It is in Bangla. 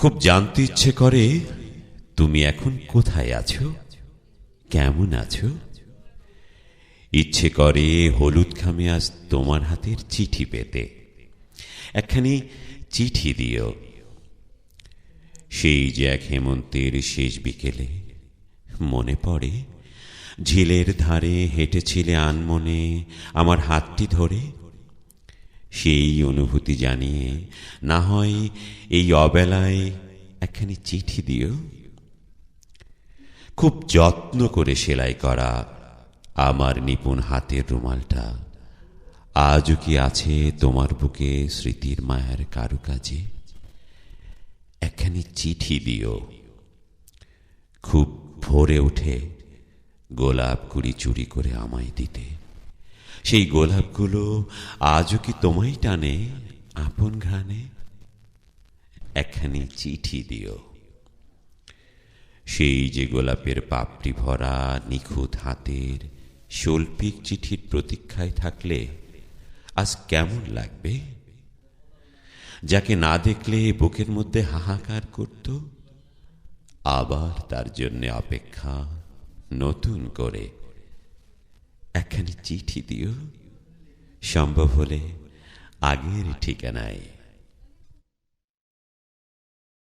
খুব জানতে ইচ্ছে করে তুমি এখন কোথায় আছো, কেমন আছো। ইচ্ছে করে হলুদ খামে আজ তোমার হাতের চিঠি পেতে, একখানি চিঠি দিও। সেই যে এক হেমন্তের শেষ বিকেলে মনে পড়ে ঝিলের ধারে হেঁটেছিলে আনমনে আমার হাতটি ধরে। সেই অনুভূতি জানিয়ে না হয় এই অবেলায় একখানি চিঠি দিও। খুব যত্ন করে সেলাই করা আমার নিপুণ হাতের রুমালটা আজও কি আছে তোমার বুকে স্মৃতির মায়ার কারুকাজে। একখানি চিঠি দিও। খুব ভোরে উঠে গোলাপ কুড়ি চুরি করে আমায় দিতে, সেই গোলাপগুলো আজও কি তোমায় টানে আপন ঘ্রাণে। একখানি চিঠি দিও। সেই যে গোলাপের পাপড়ি ভরা নিখুঁত হাতের শৈল্পিক চিঠির প্রতীক্ষায় থাকলে আজ কেমন লাগবে। যাকে না দেখলে বুকের মধ্যে হাহাকার করত, আবার তার জন্য অপেক্ষা নতুন করে। একখানি চিঠি দিও, সম্ভব হলে আগের ঠিকানায়।